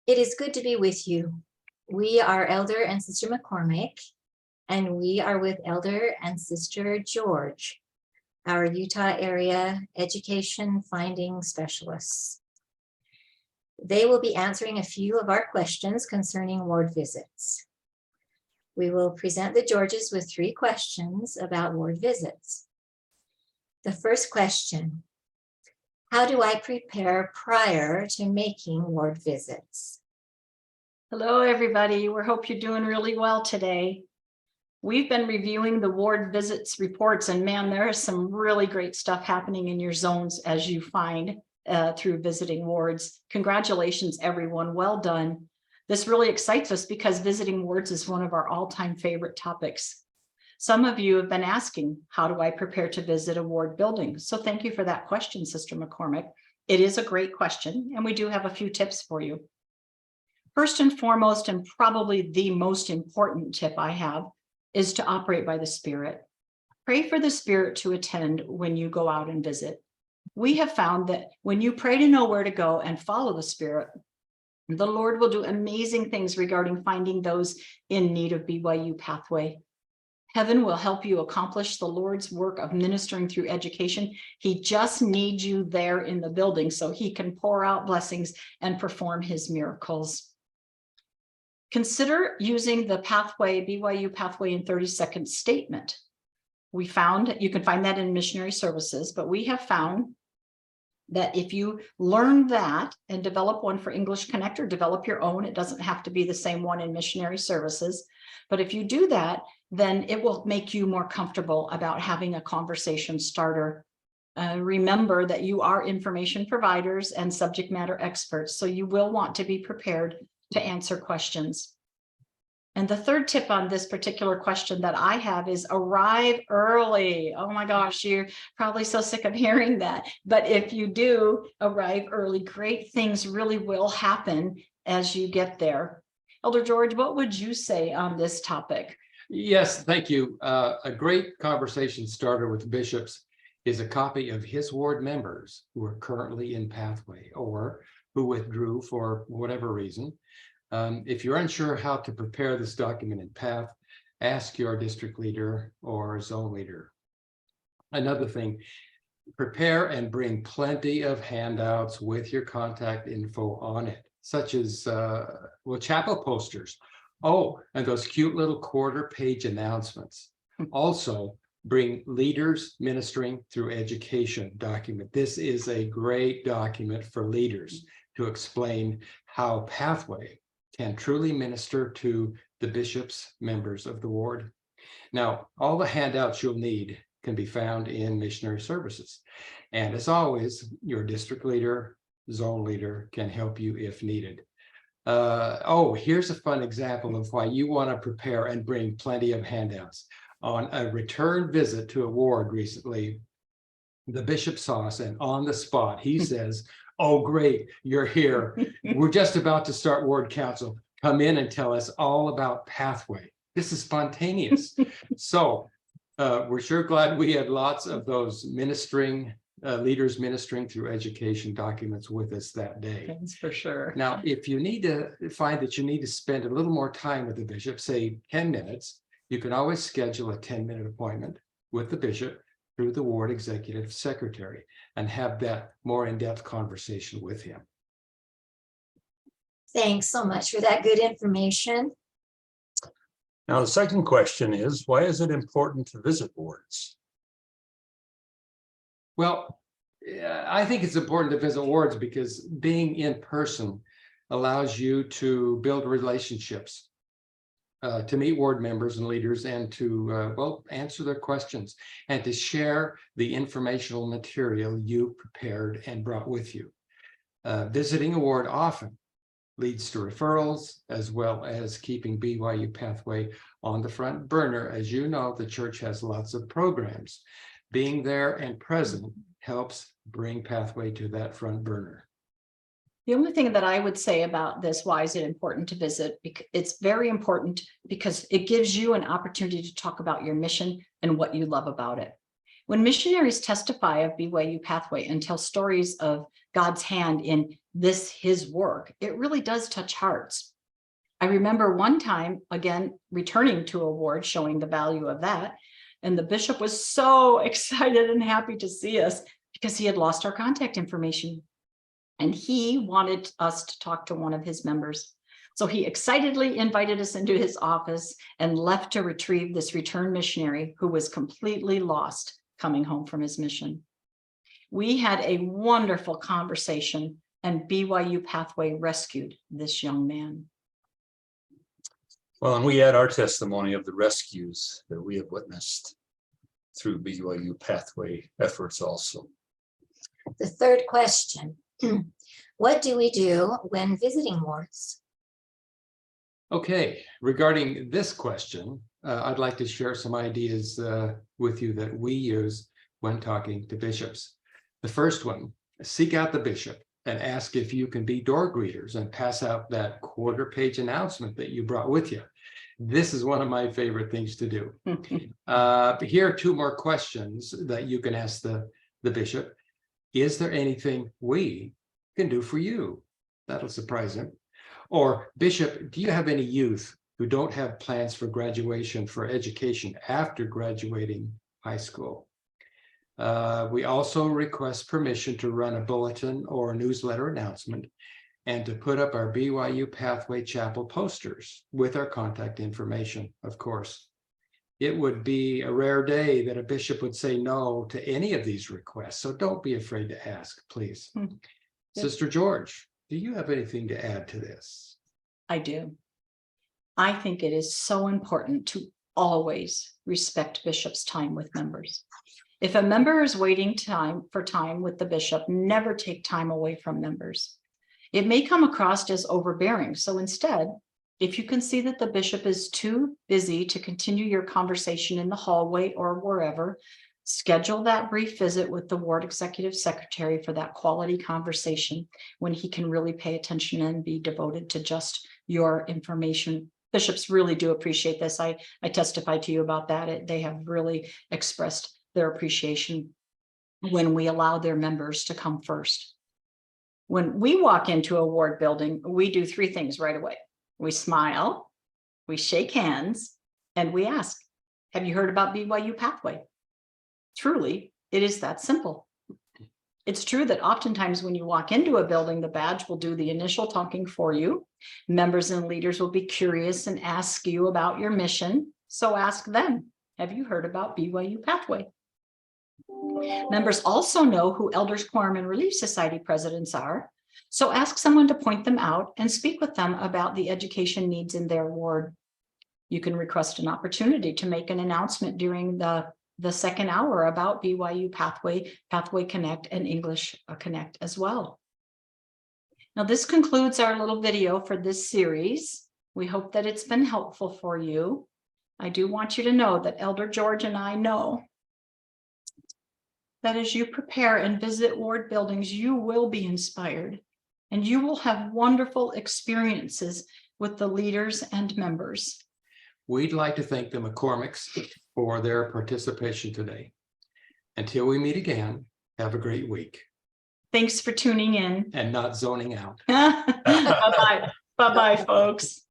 It is good to be with you. We are Elder and Sister McCormick, and we are with Elder and Sister George, our Utah area education finding specialists. They will be answering a few of our questions concerning ward visits. We will present the Georges with 3 questions about ward visits. The first question: how do I prepare prior to making ward visits? Hello, everybody. We hope you're doing really well today. We've been reviewing the ward visits reports, and man, there is some really great stuff happening in your zones as you find through visiting wards. Congratulations, everyone. Well done. This really excites us because visiting wards is one of our all-time favorite topics. Some of you have been asking, how do I prepare to visit a ward building? So thank you for that question, Sister McCormick. It is a great question, and we do have a few tips for you. First and foremost, and probably the most important tip I have, is to operate by the Spirit. Pray for the Spirit to attend when you go out and visit. We have found that when you pray to know where to go and follow the Spirit, the Lord will do amazing things regarding finding those in need of BYU pathway. Heaven will help you accomplish the Lord's work of ministering through education. He just needs you there in the building so he can pour out blessings and perform his miracles. Consider using the pathway, BYU pathway in 30-second statement. We found, you can find that in missionary services, but we have found that if you learn that and develop one for English Connect or develop your own, it doesn't have to be the same one in missionary services. But if you do that, then it will make you more comfortable about having a conversation starter. Remember that you are information providers and subject matter experts, so you will want to be prepared to answer questions. And the third tip on this particular question that I have is arrive early. Oh my gosh, you're probably so sick of hearing that. But if you do arrive early, great things really will happen as you get there. Elder George, what would you say on this topic? Yes, thank you. A great conversation starter with bishops is a copy of his ward members who are currently in pathway or who withdrew for whatever reason. If you're unsure how to prepare this document in PATH, ask your district leader or zone leader. Another thing, prepare and bring plenty of handouts with your contact info on it, such as, chapel posters. Oh, and those cute little quarter-page announcements. Also, bring leaders ministering through education document. This is a great document for leaders to explain how pathway can truly minister to the bishop's members of the ward. Now, all the handouts you'll need can be found in missionary services. And as always, your district leader, zone leader can help you if needed. Here's a fun example of why you want to prepare and bring plenty of handouts. On a return visit to a ward recently, the bishop saw us, and on the spot, he says, "Oh, great, you're here. We're just about to start ward council. Come in and tell us all about pathway." This is spontaneous. So we're sure glad we had lots of those leaders ministering through education documents with us that day. That's for sure. Now, if you need to find that you need to spend a little more time with the bishop, say 10 minutes, you can always schedule a 10-minute appointment with the bishop through the ward executive secretary and have that more in-depth conversation with him. Thanks so much for that good information. Now, the second question is, why is it important to visit wards? Well, I think it's important to visit wards because being in person allows you to build relationships, to meet ward members and leaders, and to answer their questions and to share the informational material you prepared and brought with you. Visiting a ward often leads to referrals, as well as keeping BYU pathway on the front burner. As you know, the church has lots of programs. Being there and present helps bring pathway to that front burner. The only thing that I would say about this, why is it important to visit? It's very important because it gives you an opportunity to talk about your mission and what you love about it. When missionaries testify of BYU pathway and tell stories of God's hand in his work, it really does touch hearts. I remember one time, again, returning to a ward, showing the value of that. And the bishop was so excited and happy to see us because he had lost our contact information. And he wanted us to talk to one of his members. So he excitedly invited us into his office and left to retrieve this returned missionary who was completely lost coming home from his mission. We had a wonderful conversation, and BYU Pathway rescued this young man. Well, and we add our testimony of the rescues that we have witnessed through BYU Pathway efforts also. The third question, what do we do when visiting wards? Okay, regarding this question, I'd like to share some ideas with you that we use when talking to bishops. The first one, seek out the bishop and ask if you can be door greeters and pass out that quarter-page announcement that you brought with you. This is one of my favorite things to do. Here are two more questions that you can ask the bishop. Is there anything we can do for you? That'll surprise him. Or, Bishop, do you have any youth who don't have plans for graduation for education after graduating high school? We also request permission to run a bulletin or a newsletter announcement and to put up our BYU Pathway Chapel posters with our contact information, of course. It would be a rare day that a bishop would say no to any of these requests, so don't be afraid to ask, please. Sister George, do you have anything to add to this? I do. I think it is so important to always respect bishop's time with members. If a member is waiting for time with the bishop, never take time away from members. It may come across as overbearing. So instead, if you can see that the bishop is too busy to continue your conversation in the hallway or wherever, schedule that brief visit with the ward executive secretary for that quality conversation when he can really pay attention and be devoted to just your information. Bishops really do appreciate this. I testified to you about that. They have really expressed their appreciation when we allow their members to come first. When we walk into a ward building, we do three things right away. We smile, we shake hands, and we ask, have you heard about BYU Pathway? Truly, it is that simple. It's true that oftentimes when you walk into a building, the badge will do the initial talking for you. Members and leaders will be curious and ask you about your mission. So ask them, have you heard about BYU Pathway? Members also know who Elders Quorum and Relief Society presidents are. So ask someone to point them out and speak with them about the education needs in their ward. You can request an opportunity to make an announcement during the second hour about BYU Pathway, Pathway Connect, and English Connect as well. Now, this concludes our little video for this series. We hope that it's been helpful for you. I do want you to know that Elder George and I know that as you prepare and visit ward buildings, you will be inspired and you will have wonderful experiences with the leaders and members. We'd like to thank the McCormicks for their participation today. Until we meet again, have a great week. Thanks for tuning in. And not zoning out. Bye-bye. Bye-bye, folks.